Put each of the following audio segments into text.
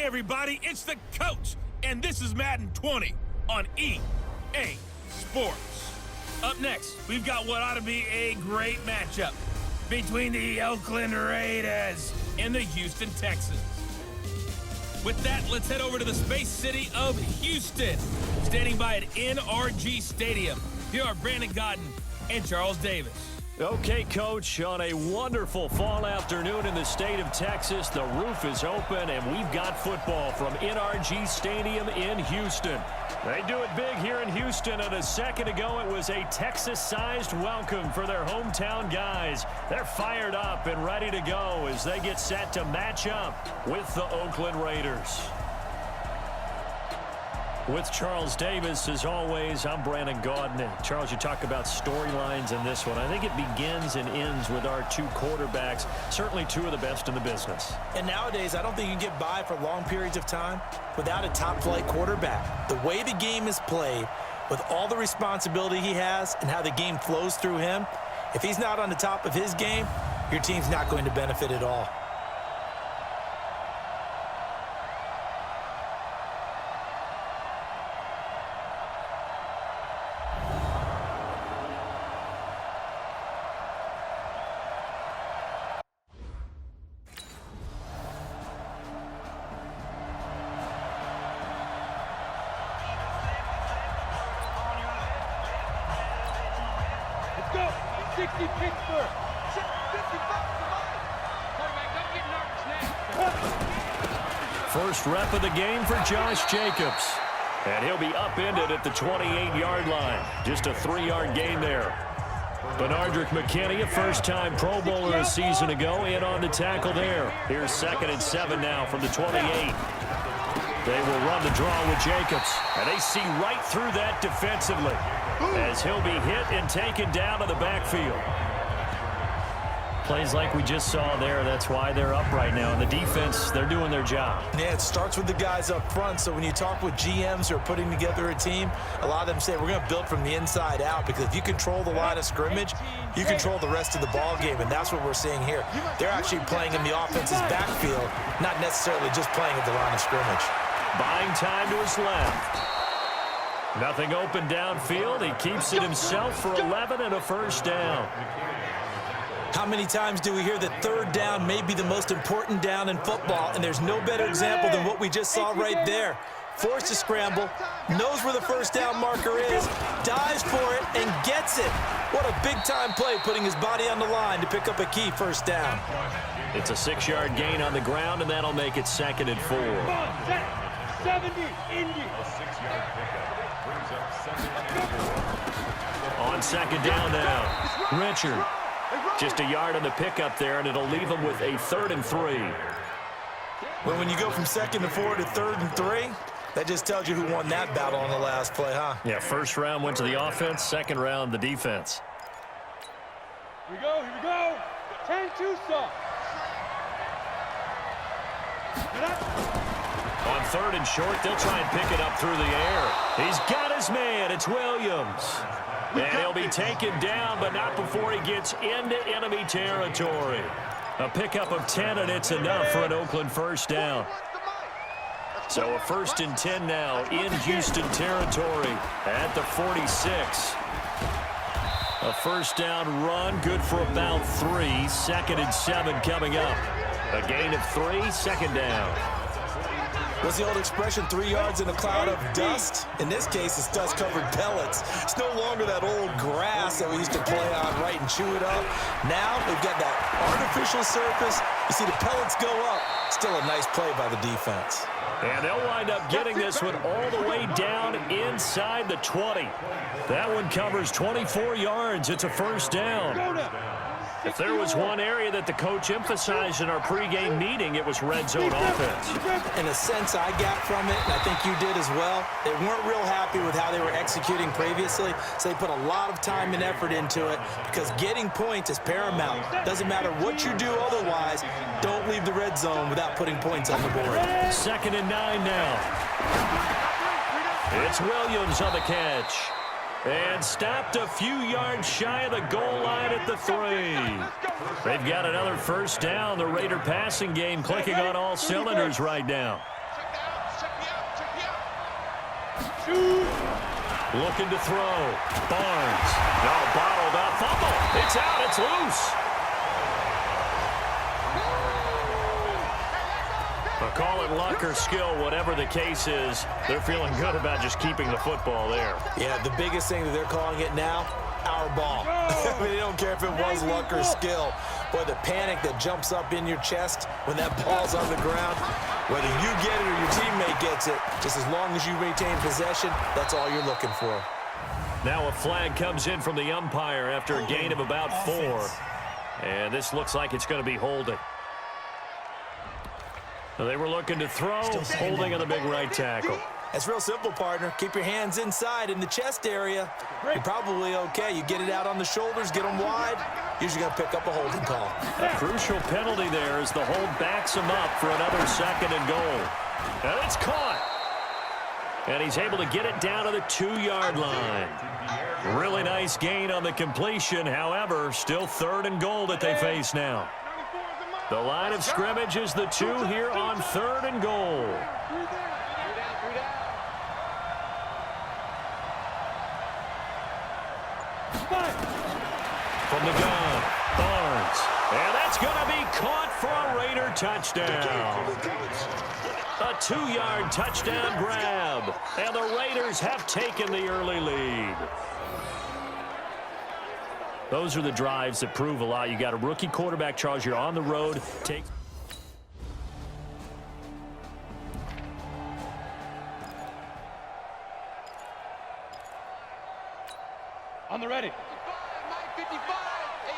Hey everybody, it's the coach, and this is Madden 20 on EA Sports. Up next, we've got what ought to be a great matchup between the Oakland Raiders and the Houston Texans. With that, let's head over to the space city of Houston. Standing by at NRG Stadium, here are Brandon Godden and Charles Davis. Okay, Coach, on a wonderful fall afternoon in the state of Texas, the roof is open, and we've got football from NRG Stadium in Houston. They do it big here in Houston, and a second ago it was a Texas-sized welcome for their hometown guys. They're fired up and ready to go as they get set to match up with the Oakland Raiders. With Charles Davis, as always, I'm Brandon Godden. Charles, you talk about storylines in this one. I think it begins and ends with our two quarterbacks, certainly two of the best in the business. And nowadays, I don't think you can get by for long periods of time without a top-flight quarterback. The way the game is played, with all the responsibility he has and how the game flows through him, if he's not on the top of his game, your team's not going to benefit at all. First rep of the game for Josh Jacobs. And he'll be upended at the 28-yard line. Just a 3-yard gain there. Benardrick McKinney, a first-time Pro Bowler a season ago, in on the tackle there. Here's 2nd and 7 now from the 28. They will run the draw with Jacobs. And they see right through that defensively as he'll be hit and taken down to the backfield. Plays like we just saw there, that's why they're up right now. And the defense, they're doing their job. Yeah, it starts with the guys up front. So when you talk with GMs who are putting together a team, a lot of them say we're going to build from the inside out, because if you control the line of scrimmage, you control the rest of the ball game, and that's what we're seeing here. They're actually playing in the offense's backfield, not necessarily just playing at the line of scrimmage. Buying time to his left. Nothing open downfield. He keeps it himself for 11 and a first down. How many times do we hear that third down may be the most important down in football, and there's no better example than what we just saw right there. Forced to scramble, knows where the first down marker is, dives for it, and gets it. What a big-time play, putting his body on the line to pick up a key first down. It's a 6-yard gain on the ground, and that'll make it 2nd and 4. 70, Indy. On 2nd down now, Richard. Just a yard on the pickup there, and it'll leave him with a 3rd and 3. Well, when you go from 2nd and 4 to 3rd and 3, that just tells you who won that battle on the last play, huh? Yeah, first round went to the offense, second round the defense. Here we go. 10-2 soft. On 3rd and short, they'll try and pick it up through the air. He's got his man. It's Williams. And he'll be taken down, but not before he gets into enemy territory. A pickup of 10, and it's enough for an Oakland first down. So a 1st and 10 now in Houston territory at the 46. A first down run, good for about 3. 2nd and 7 coming up. A gain of 3, 2nd down. What's the old expression, 3 yards in a cloud of dust? In this case, it's dust-covered pellets. It's no longer that old grass that we used to play on, right, and chew it up. Now, we've got that artificial surface. You see the pellets go up. Still a nice play by the defense. And they'll wind up getting this one all the way down inside the 20. That one covers 24 yards. It's a first down. If there was one area that the coach emphasized in our pregame meeting, it was red zone offense. In a sense, I got from it, and I think you did as well, they weren't real happy with how they were executing previously, so they put a lot of time and effort into it, because getting points is paramount. Doesn't matter what you do otherwise, don't leave the red zone without putting points on the board. 2nd and 9 now. It's Williams on the catch. And stopped a few yards shy of the goal line at the 3. They've got another first down. The Raider passing game clicking on all cylinders right now. Looking to throw. Barnes. No, bottled up. Fumble. It's out. It's loose. Call it luck or skill, whatever the case is. They're feeling good about just keeping the football there. Yeah, the biggest thing that they're calling it now, our ball. I mean, they don't care if it was luck or skill. Boy, the panic that jumps up in your chest when that ball's on the ground, whether you get it or your teammate gets it, just as long as you retain possession, that's all you're looking for. Now a flag comes in from the umpire after a gain of about 4. And this looks like it's going to be holding. They were looking to throw, holding on the big right tackle. It's real simple, partner. Keep your hands inside in the chest area. You're probably okay. You get it out on the shoulders, get them wide. Usually going to pick up a holding call. A crucial penalty there as the hold backs him up for another 2nd and goal. And it's caught. And he's able to get it down to the 2-yard line. Really nice gain on the completion. However, still 3rd and goal that they face now. The line of scrimmage is the 2 here on 3rd and goal. From the gun, Barnes. And that's going to be caught for a Raider touchdown. A 2-yard touchdown grab. And the Raiders have taken the early lead. Those are the drives that prove a lot. You got a rookie quarterback, Charles. You're on the road. On the ready. 55.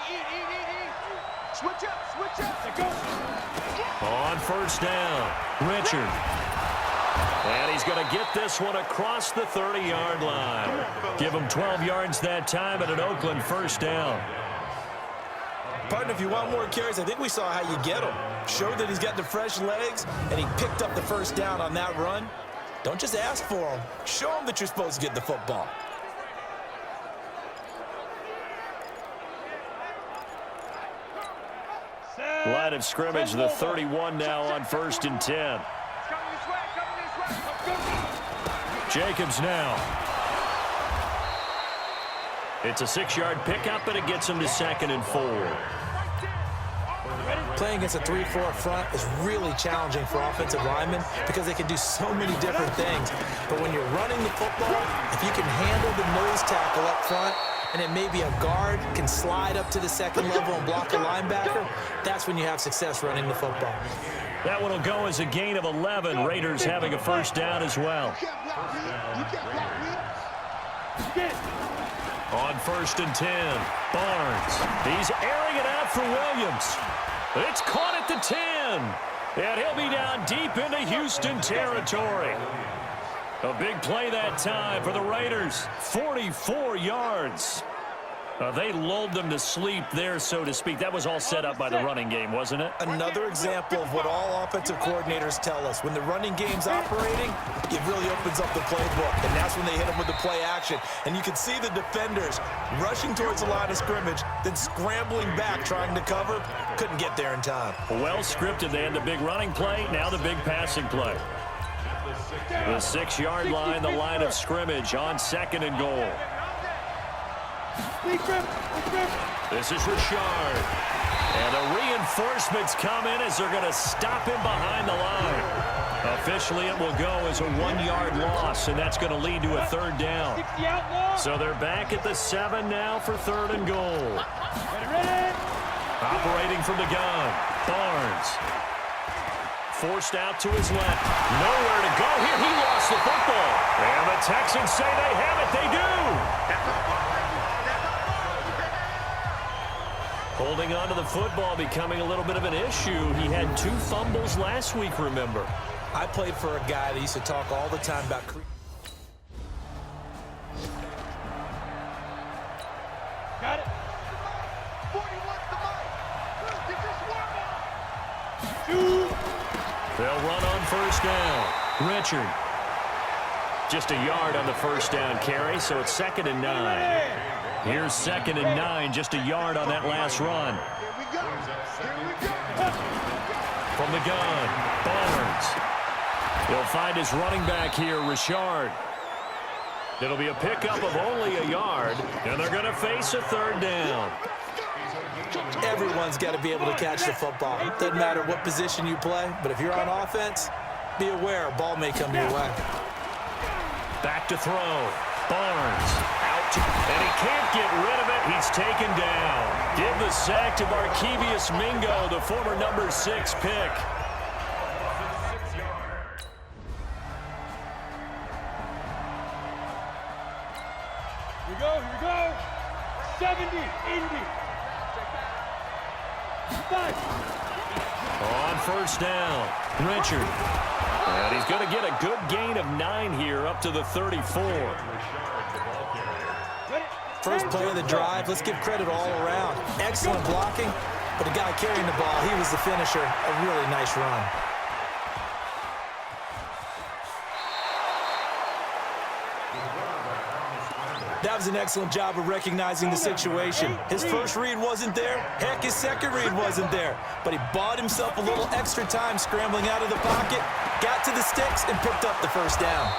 Hey, eat. Switch up. Go. On 1st down, Richard. And he's going to get this one across the 30-yard line. Give him 12 yards that time at an Oakland 1st down. Partner, if you want more carries, I think we saw how you get him. Showed that he's got the fresh legs, and he picked up the 1st down on that run. Don't just ask for him. Show him that you're supposed to get the football. Line of scrimmage, the 31 now on 1st and 10. Jacobs now. It's a 6-yard pickup, and it gets him to 2nd and 4. Playing against a 3-4 front is really challenging for offensive linemen because they can do so many different things. But when you're running the football, if you can handle the nose tackle up front, and then maybe a guard can slide up to the 2nd level and block a linebacker, that's when you have success running the football. That one will go as a gain of 11. Raiders having a 1st down as well. On 1st and 10, Barnes. He's airing it out for Williams. It's caught at the 10. And he'll be down deep into Houston territory. A big play that time for the Raiders. 44 yards. They lulled them to sleep there, so to speak. That was all set up by the running game, wasn't it? Another example of what all offensive coordinators tell us. When the running game's operating, it really opens up the playbook, and that's when they hit them with the play action. And you can see the defenders rushing towards the line of scrimmage, then scrambling back, trying to cover. Couldn't get there in time. Well scripted. They had the big running play, now the big passing play. The 6-yard line, the line of scrimmage on 2nd and goal. This is Richard. And the reinforcements come in as they're going to stop him behind the line. Officially, it will go as a 1-yard loss, and that's going to lead to a 3rd down. So they're back at the 7 now for 3rd and goal. Operating from the gun, Barnes. Forced out to his left. Nowhere to go here. He lost the football. And the Texans say they have it. They do. Holding on to the football becoming a little bit of an issue. He had 2 fumbles last week, remember. I played for a guy that used to talk all the time about Got it. 2. They'll run on 1st down. Richard. Just a yard on the 1st down carry, so it's 2nd and 9. Here's 2nd and 9, just a yard on that last run. From the gun, Barnes. He'll find his running back here, Richard. It'll be a pickup of only a yard, and they're going to face a third down. Everyone's got to be able to catch the football. Doesn't matter what position you play, but if you're on offense, be aware a ball may come your way. Back to throw. Barnes out, and he can't get rid of it. He's taken down. Give the sack to Markevious Mingo, the former number 6 pick. Here we go, here we go. 70, 80. On first down, Richard. And he's going to get a good gain of 9 here up to the 34. First play of the drive, let's give credit all around. Excellent blocking, but the guy carrying the ball, he was the finisher. A really nice run. That was an excellent job of recognizing the situation. His first read wasn't there. Heck, his second read wasn't there. But he bought himself a little extra time scrambling out of the pocket, got to the sticks, and picked up the first down.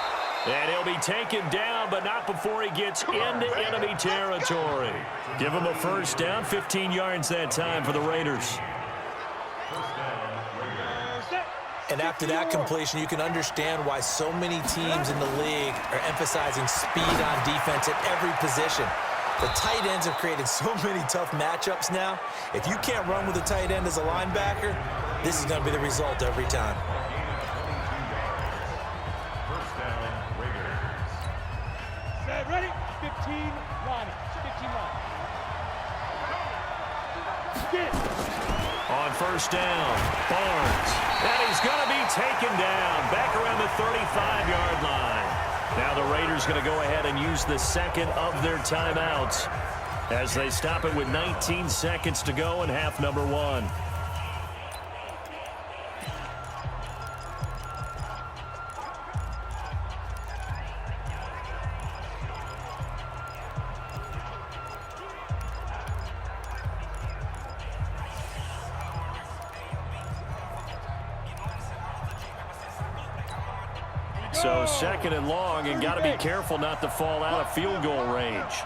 And he'll be taken down, but not before he gets into enemy territory. Give him a first down, 15 yards that time for the Raiders. And after that completion, you can understand why so many teams in the league are emphasizing speed on defense at every position. The tight ends have created so many tough matchups now. If you can't run with a tight end as a linebacker, this is going to be the result every time. Set, ready? 15 line. 15 line. Get it. On first down, Barnes. And he's going to be taken down back around the 35-yard line. Now the Raiders going to go ahead and use the second of their timeouts as they stop it with 19 seconds to go in half number 1. So second and long, and got to be careful not to fall out of field goal range.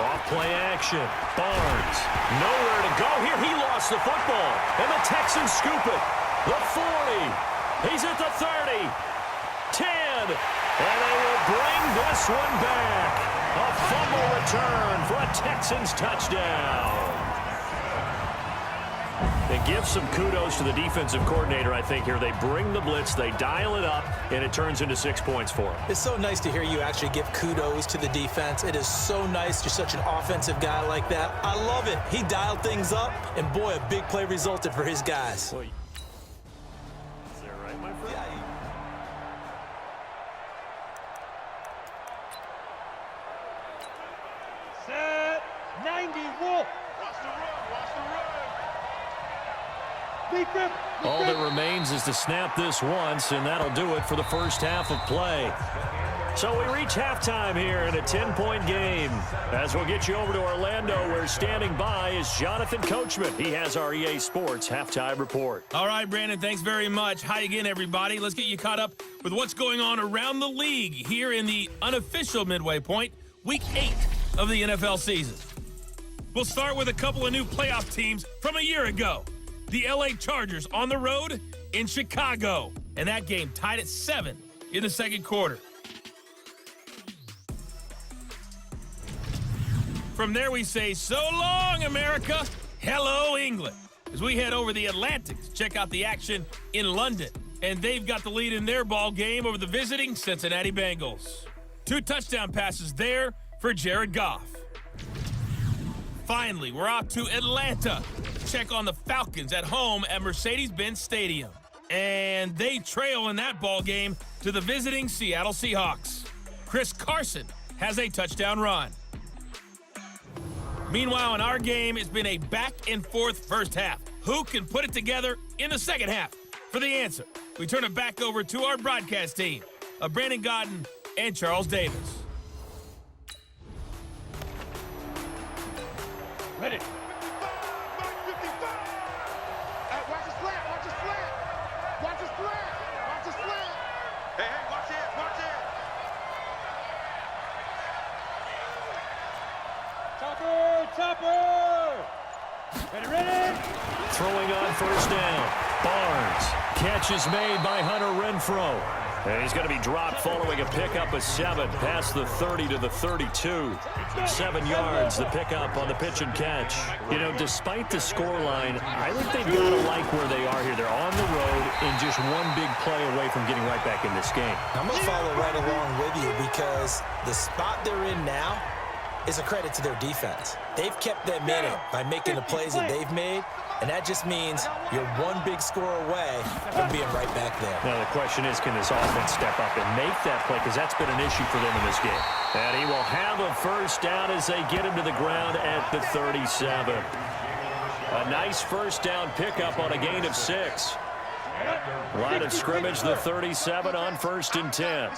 Off play action. Barnes. Nowhere to go here. He lost the football. And the Texans scoop it. The 40. He's at the 30. 10. And they will bring this one back. A fumble return for a Texans touchdown. And give some kudos to the defensive coordinator, I think, here. They bring the blitz, they dial it up, and it turns into 6 points for them. It's so nice to hear you actually give kudos to the defense. It is so nice. You're such an offensive guy like that. I love it. He dialed things up, and boy, a big play resulted for his guys. Well, is that right, my friend? Yeah. Set. 90, Wolf. All that remains is to snap this once, and that'll do it for the first half of play. So we reach halftime here in a 10-point game. As we'll get you over to Orlando, where standing by is Jonathan Coachman. He has our EA Sports halftime report. All right, Brandon, thanks very much. Hi again, everybody. Let's get you caught up with what's going on around the league here in the unofficial midway point, Week 8 of the NFL season. We'll start with a couple of new playoff teams from a year ago. The LA Chargers on the road in Chicago. And that game tied at 7 in the second quarter. From there we say, so long, America. Hello, England. As we head over the Atlantic to check out the action in London. And they've got the lead in their ball game over the visiting Cincinnati Bengals. 2 touchdown passes there for Jared Goff. Finally, we're off to Atlanta. Check on the Falcons at home at Mercedes-Benz Stadium. And they trail in that ball game to the visiting Seattle Seahawks. Chris Carson has a touchdown run. Meanwhile, in our game, it's been a back-and-forth first half. Who can put it together in the second half? For the answer, we turn it back over to our broadcast team of Brandon Godden and Charles Davis. Ready. Watch his slant. Watch his slant. Watch his slant. Watch his slant. Hey, watch it. Watch it. Chopper! Ready? Throwing on first down. Barnes. Catch is made by Hunter Renfrow. And he's going to be dropped following a pickup of 7 past the 30 to the 32. 7 yards, the pickup on the pitch and catch. You know, despite the scoreline, I think they've got to like where they are here. They're on the road and just one big play away from getting right back in this game. I'm going to follow right along with you because the spot they're in now is a credit to their defense. They've kept them in it by making the plays that they've made, and that just means you're one big score away from being right back there. Now, the question is, can this offense step up and make that play? Because that's been an issue for them in this game. And he will have a first down as they get him to the ground at the 37. A nice first down pickup on a gain of 6. Line of scrimmage, the 37 on 1st and 10.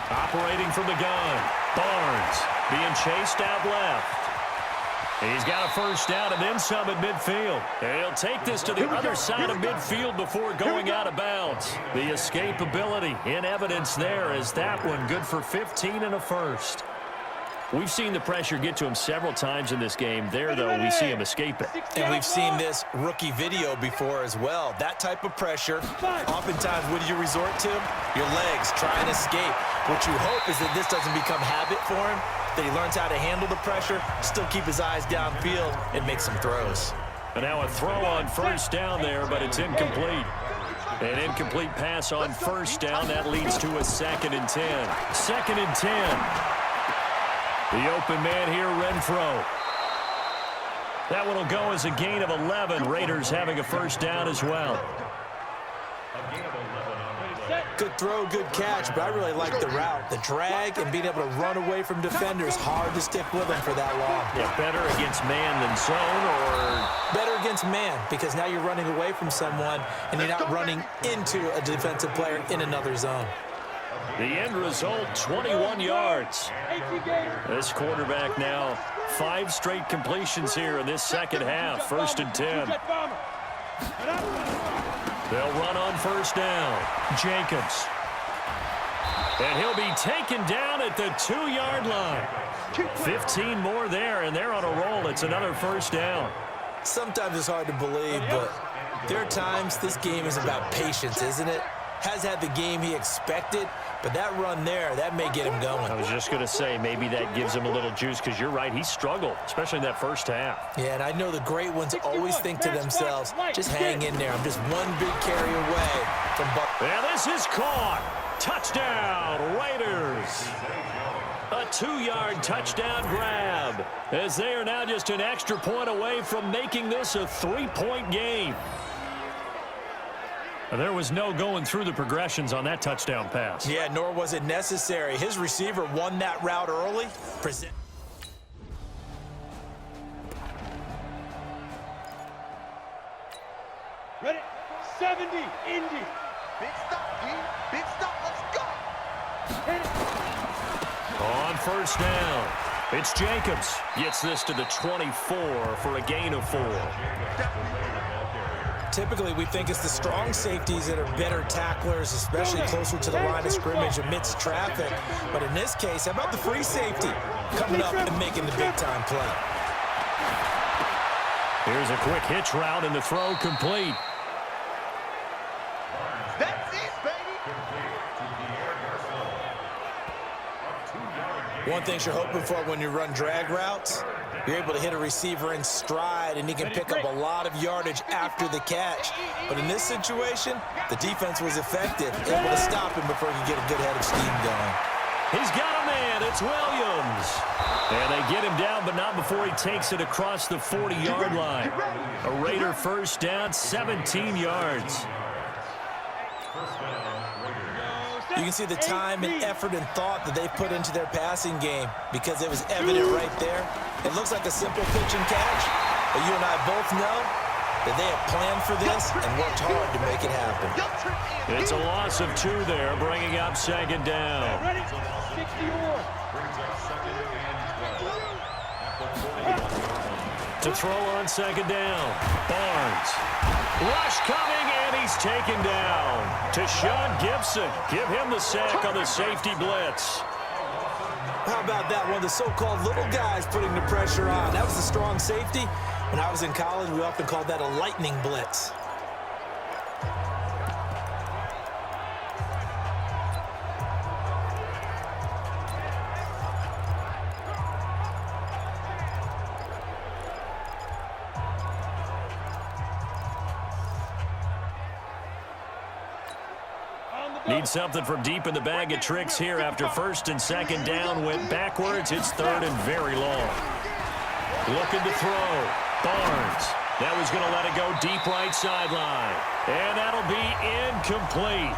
Operating from the gun. Barnes being chased out left. He's got a first down and then some at midfield. He'll take this to the other side of midfield before going out of bounds. The escapability in evidence there is that one good for 15 and a first. We've seen the pressure get to him several times in this game. There, though, we see him escape it. And we've seen this rookie video before as well. That type of pressure, oftentimes, what do you resort to? Your legs, try and escape. What you hope is that this doesn't become habit for him, that he learns how to handle the pressure, still keep his eyes downfield, and make some throws. And now a throw on first down there, but it's incomplete. An incomplete pass on first down. That leads to a 2nd and 10. 2nd and 10. The open man here, Renfrow. That one will go as a gain of 11. Raiders having a first down as well. Good throw, good catch, but I really like the route. The drag and being able to run away from defenders, hard to stick with them for that long. Yeah, better against man than zone, or? Better against man, because now you're running away from someone and you're not running into a defensive player in another zone. The end result, 21 yards. This quarterback now, 5 straight completions here in this second half. 1st and 10. They'll run on first down. Jacobs. And he'll be taken down at the 2-yard line. 15 more there, and they're on a roll. It's another first down. Sometimes it's hard to believe, but there are times this game is about patience, isn't it? Has had the game he expected, but that run there, that may get him going. I was just going to say, maybe that gives him a little juice, because you're right, he struggled, especially in that first half. Yeah, and I know the great ones always think to themselves, just hang in there. I'm just one big carry away from Buck. And this is caught. Touchdown, Raiders. A 2-yard touchdown grab, as they are now just an extra point away from making this a 3-point game. There was no going through the progressions on that touchdown pass. Yeah, nor was it necessary. His receiver won that route early. Ready? 70, Indy. Big stop, D. Big stop, let's go. Hit it. On first down, it's Jacobs. Gets this to the 24 for a gain of 4. Typically, we think it's the strong safeties that are better tacklers, especially closer to the line of scrimmage amidst traffic. But in this case, how about the free safety coming up and making the big-time play? Here's a quick hitch route, and the throw complete. That's it, baby. One thing you're hoping for when you run drag routes, you're able to hit a receiver in stride, and he can pick up a lot of yardage after the catch. But in this situation, the defense was effective, able to stop him before he could get a good head of steam going. He's got a man. It's Williams. And they get him down, but not before he takes it across the 40-yard line. A Raider first down, 17 yards. You can see the time and effort and thought that they put into their passing game because it was evident right there. It looks like a simple pitch and catch, but you and I both know that they have planned for this and worked hard to make it happen. It's a loss of 2 there, bringing up 2nd down. Ready? 61. To throw on 2nd down, Barnes. Rush coming, and he's taken down. To Sean Gibson. Give him the sack on the safety blitz. How about that? One of the so-called little guys putting the pressure on. That was the strong safety. When I was in college, we often called that a lightning blitz. Need something from deep in the bag of tricks here after first and second down went backwards. It's third and very long. Looking to throw. Barnes. That was going to let it go deep right sideline. And that'll be incomplete.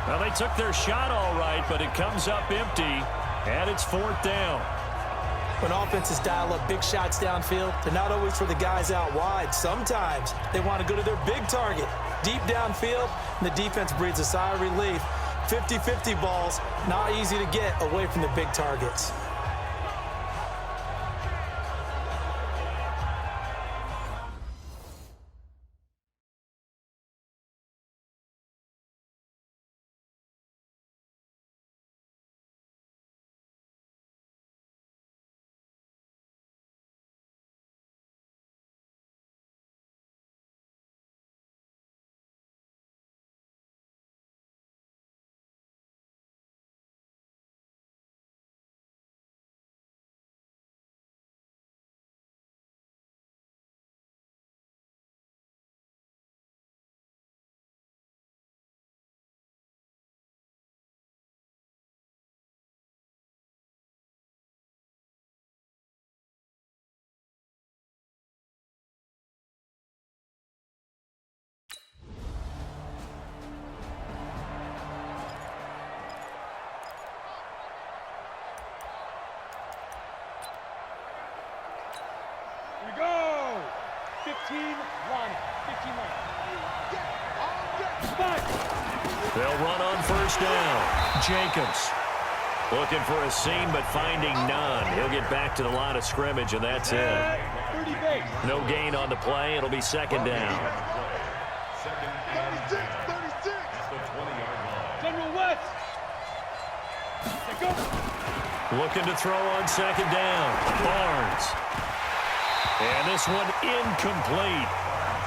Well, they took their shot all right, but it comes up empty, and it's fourth down. When offenses dial up big shots downfield, they're not always for the guys out wide. Sometimes they want to go to their big target, deep downfield, and the defense breathes a sigh of relief. 50-50 balls, not easy to get away from the big targets. Go! 15 line. 15 line. They'll run on first down. Jacobs looking for a seam, but finding none. He'll get back to the line of scrimmage, and that's it. 30 base. No gain on the play. It'll be second down. 36, 36. General West. Go. Looking to throw on second down. Barnes. And this one incomplete.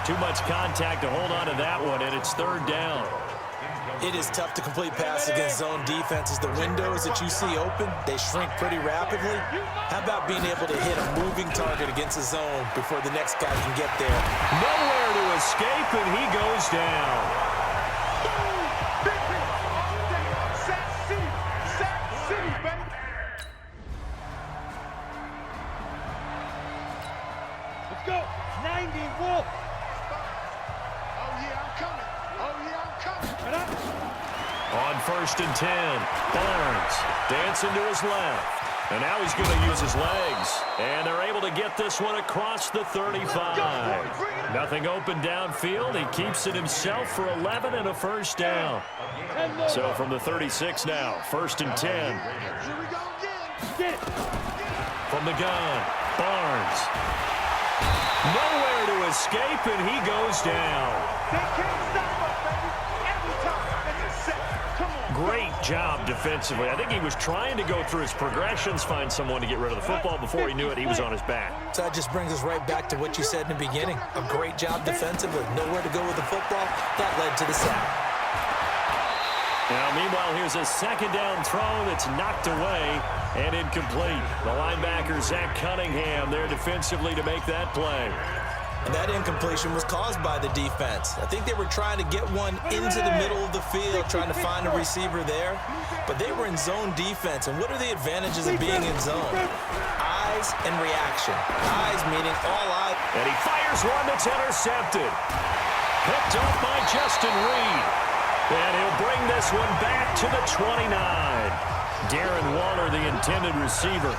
Too much contact to hold on to that one, and it's third down. It is tough to complete passes against zone defenses. The windows that you see open, they shrink pretty rapidly. How about being able to hit a moving target against a zone before the next guy can get there? Nowhere to escape, and he goes down. Sack City, baby. Let's go. 90 Wolf. Oh, yeah, I'm coming. Oh, yeah, I'm coming. Right up. On first and 10, Barnes dancing to his left. And now he's going to use his legs. And they're able to get this one across the 35. Nothing open downfield. He keeps it himself for 11 and a first down. So from the 36 now, first and 10. Here we go again. Get it. From the gun, Barnes. Nowhere to escape, and he goes down. They can't stop us, baby. Every time. It's a set. Come on. Great job defensively. I think he was trying to go through his progressions, find someone to get rid of the football. Before he knew it, he was on his back. So that just brings us right back to what you said in the beginning. A great job defensively. Nowhere to go with the football. That led to the sack. Now, meanwhile, here's a second down throw that's knocked away and incomplete. The linebacker, Zach Cunningham, there defensively to make that play. And that incompletion was caused by the defense. I think they were trying to get one into the middle of the field, trying to find a receiver there. But they were in zone defense. And what are the advantages of being in zone? Eyes and reaction. Eyes meaning all eyes. And he fires one that's intercepted. Picked up by Justin Reed. And he'll bring this one back to the 29. Darren Waller, the intended receiver.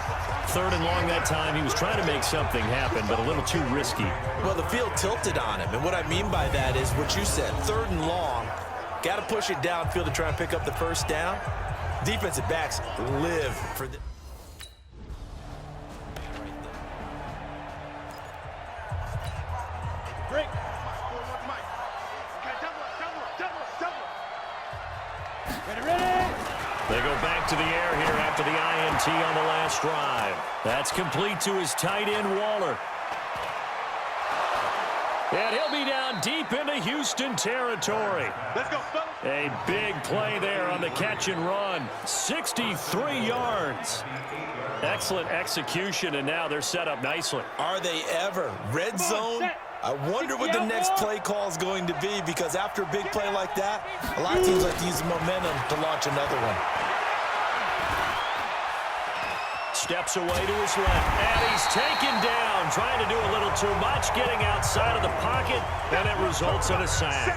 Third and long that time. He was trying to make something happen, but a little too risky. Well, the field tilted on him. And what I mean by that is what you said. Third and long. Got to push it downfield to try and pick up the first down. Defensive backs live for the... Break. Ready, ready. They go back to the air here after the INT on the last drive. That's complete to his tight end, Waller. And he'll be down deep into Houston territory. Let's go, fellas. A big play there on the catch and run. 63 yards. Excellent execution, and now they're set up nicely. Are they ever? Red zone? I wonder what the next play call is going to be, because after a big play like that, a lot of teams like to use the momentum to launch another one. Steps away to his left, and he's taken down, trying to do a little too much, getting outside of the pocket, and it results in a sack.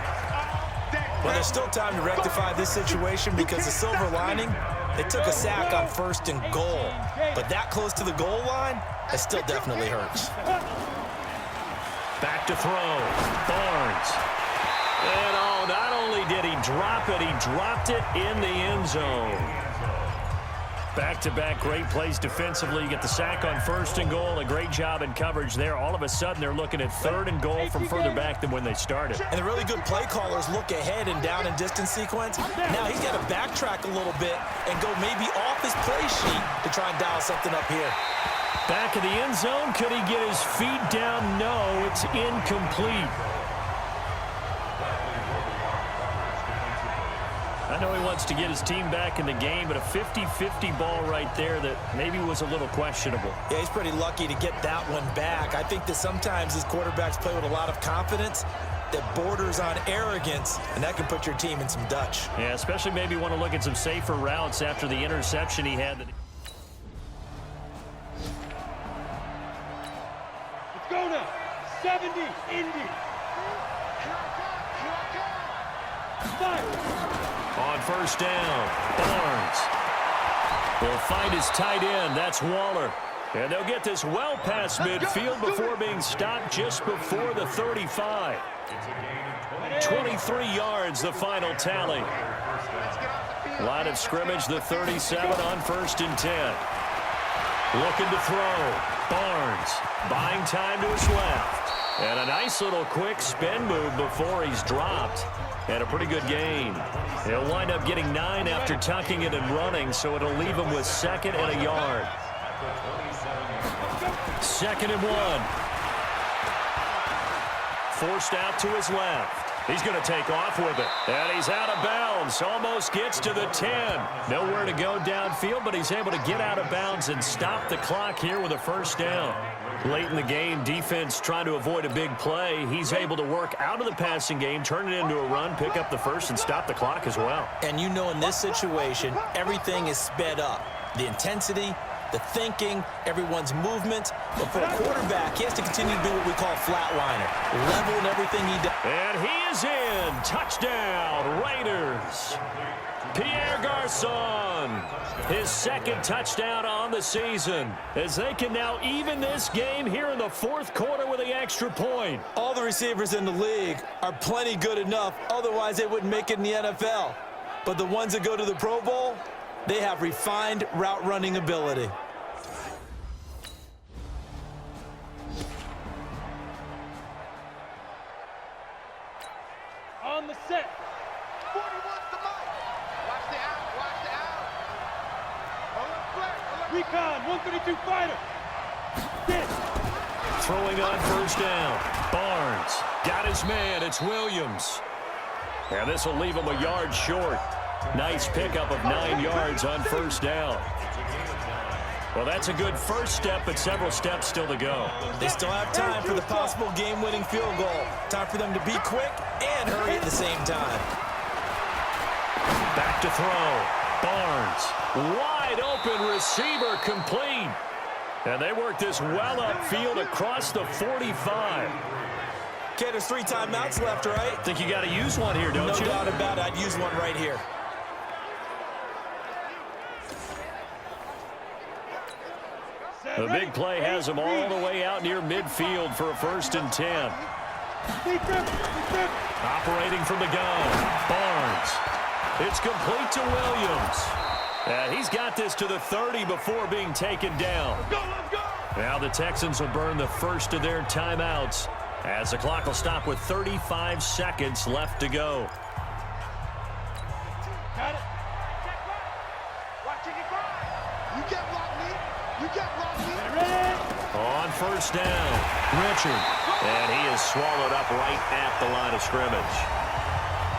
Well, there's still time to rectify this situation, because the silver lining, they took a sack on 1st and goal. But that close to the goal line, it still definitely hurts. Back to throw. Barnes. And oh, not only did he drop it, he dropped it in the end zone. Back-to-back great plays defensively. You get the sack on 1st and goal. A great job in coverage there. All of a sudden, they're looking at 3rd and goal from further back than when they started. And the really good play callers look ahead and down and distance sequence. Now he's got to backtrack a little bit and go maybe off his play sheet to try and dial something up here. Back of the end zone. Could he get his feet down? No, it's incomplete. I know he wants to get his team back in the game, but a 50-50 ball right there that maybe was a little questionable. Yeah, he's pretty lucky to get that one back. I think that sometimes these quarterbacks play with a lot of confidence that borders on arrogance, and that can put your team in some Dutch. Yeah, especially maybe want to look at some safer routes after the interception he had. Let's go now. 70, Indy. Fire. On 1st down, Barnes will find his tight end. That's Waller. And they'll get this well past midfield before being stopped just before the 35. 23 yards, the final tally. Line of scrimmage, the 37 on 1st and 10. Looking to throw. Barnes buying time to his left. And a nice little quick spin move before he's dropped. And a pretty good gain. He'll wind up getting 9 after tucking it and running, so it'll leave him with 2nd and a yard. 2nd and 1. Forced out to his left. He's going to take off with it. And he's out of bounds. Almost gets to the 10. Nowhere to go downfield, but he's able to get out of bounds and stop the clock here with a 1st down. Late in the game, defense trying to avoid a big play. He's able to work out of the passing game, turn it into a run, pick up the 1st, and stop the clock as well. And you know, in this situation, everything is sped up. The intensity, the thinking, everyone's movement. But for a quarterback, he has to continue to do what we call flatliner. Level in everything he does. And he is in. Touchdown, Raiders. Pierre Garçon, his 2nd touchdown on the season, as they can now even this game here in the 4th quarter with the extra point. All the receivers in the league are plenty good enough, otherwise they wouldn't make it in the NFL. But the ones that go to the Pro Bowl, they have refined route running ability. On the set. 41's the mic. Watch the out. Watch the out. Recon, 132 fighter. Dead. Throwing on 1st down. Barnes got his man. It's Williams. And this will leave him a yard short. Nice pickup of 9 yards on 1st down. Well, that's a good first step, but several steps still to go. They still have time for the possible game-winning field goal. Time for them to be quick and hurry at the same time. Back to throw. Barnes. Wide open receiver complete. And they work this well upfield across the 45. Okay, there's 3 timeouts left, right? Think you got to use one here, don't you? No doubt about it. I'd use one right here. The big play has him all the way out near midfield for a 1st and 10. Operating from the gun. Barnes. It's complete to Williams. And he's got this to the 30 before being taken down. Let's go. Now the Texans will burn the first of their timeouts as the clock will stop with 35 seconds left to go. Got it. first down. Richard. And he is swallowed up right at the line of scrimmage.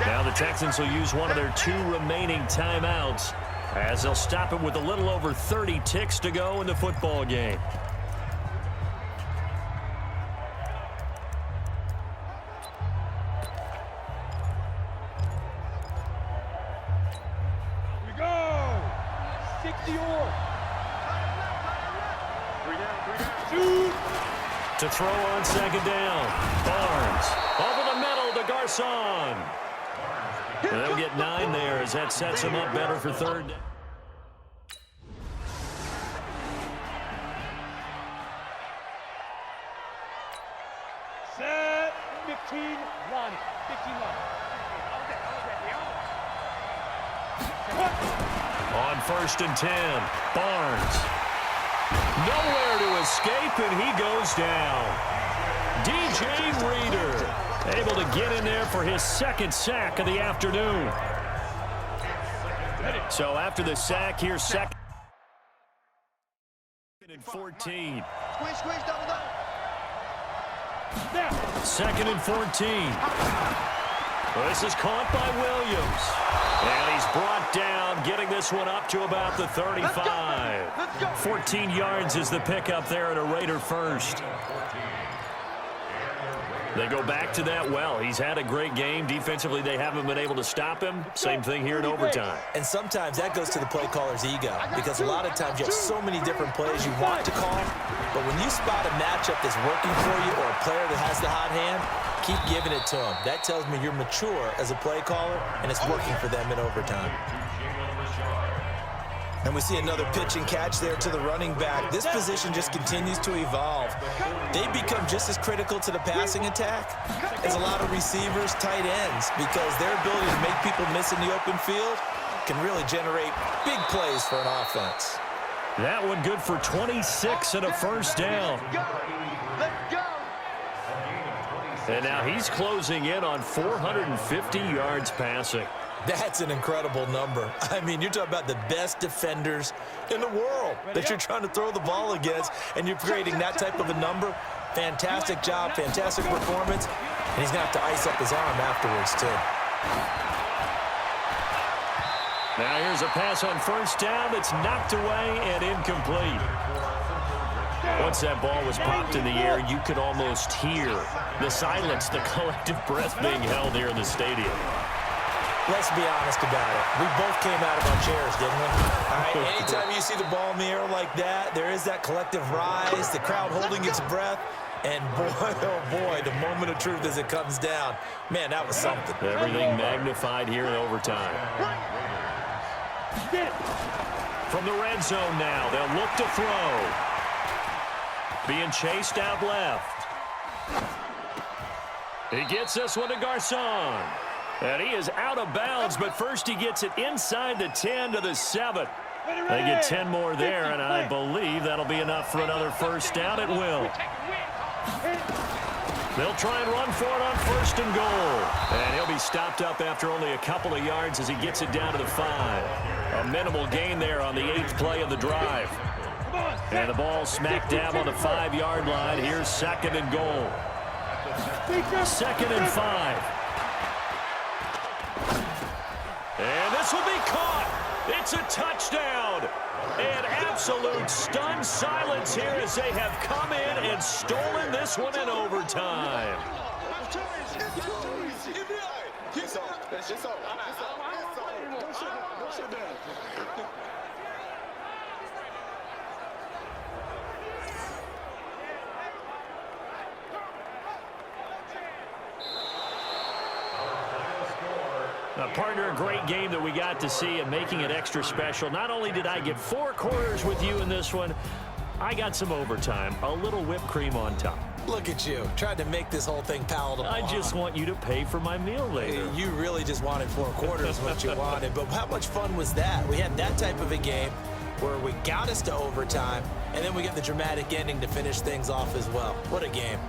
Now the Texans will use one of their 2 remaining timeouts as they'll stop it with a little over 30 ticks to go in the football game. Here we go. 60 or. 3 down. Shoot. To throw on second down. Barnes. Over the middle to Garcon. And they'll get 9 there as that sets him up better for third down. Set. 15 line. 15 line. On first and 10, Barnes. Nowhere to escape, and he goes down. DJ Reader able to get in there for his 2nd sack of the afternoon. So after the sack, here's 2nd and 14. Squeeze, double. Now. 2nd and 14. Well, this is caught by Williams. And he's brought down, getting this one up to about the 35. Let's go. 14 yards is the pickup there at a Raider first. They go back to that well. He's had a great game. Defensively, they haven't been able to stop him. Same thing here in overtime. And sometimes that goes to the play caller's ego, because a lot of times you have so many different plays you want to call, but when you spot a matchup that's working for you or a player that has the hot hand, keep giving it to him. That tells me you're mature as a play caller, and it's working for them in overtime. And we see another pitch and catch there to the running back. This position just continues to evolve. They become just as critical to the passing attack as a lot of receivers, tight ends, because their ability to make people miss in the open field can really generate big plays for an offense. That one good for 26 and a first down. Let's go. And now he's closing in on 450 yards passing. That's an incredible number. I mean, you're talking about the best defenders in the world that you're trying to throw the ball against, and you're creating that type of a number. Fantastic job, fantastic performance, and he's going to have to ice up his arm afterwards, too. Now here's a pass on first down that's knocked away and incomplete. Once that ball was popped in the air, you could almost hear the silence, the collective breath being held here in the stadium. Let's be honest about it. We both came out of our chairs, didn't we? All right, anytime you see the ball in the air like that, there is that collective rise, the crowd holding its breath, and boy, oh boy, the moment of truth as it comes down. Man, that was something. Everything magnified here in overtime. From the red zone now, they'll look to throw. Being chased out left. He gets this one to Garcon. And he is out of bounds, but first he gets it inside the 10 to the 7. They get 10 more there, and I believe that'll be enough for another first down. It will. They'll try and run for it on first and goal. And he'll be stopped up after only a couple of yards as he gets it down to the 5. A minimal gain there on the 8th play of the drive. And the ball smack dab on the 5-yard line. Here's 2nd and goal. 2nd and 5. And this will be caught. It's a touchdown. And absolute stunned silence here as they have come in and stolen this one in overtime. Partner, a great game that we got to see and making it extra special. Not only did I get 4 quarters with you in this one, I got some overtime, a little whipped cream on top. Look at you, trying to make this whole thing palatable. I just want you to pay for my meal later. You really just wanted 4 quarters what you wanted, but how much fun was that? We had that type of a game where we got us to overtime, and then we get the dramatic ending to finish things off as well. What a game.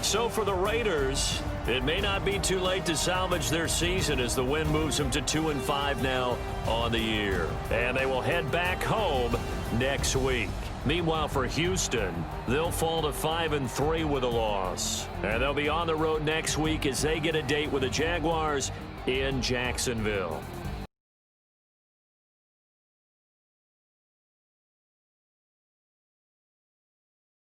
So for the Raiders, it may not be too late to salvage their season as the win moves them to 2-5 now on the year. And they will head back home next week. Meanwhile, for Houston, they'll fall to 5-3 with a loss. And they'll be on the road next week as they get a date with the Jaguars in Jacksonville.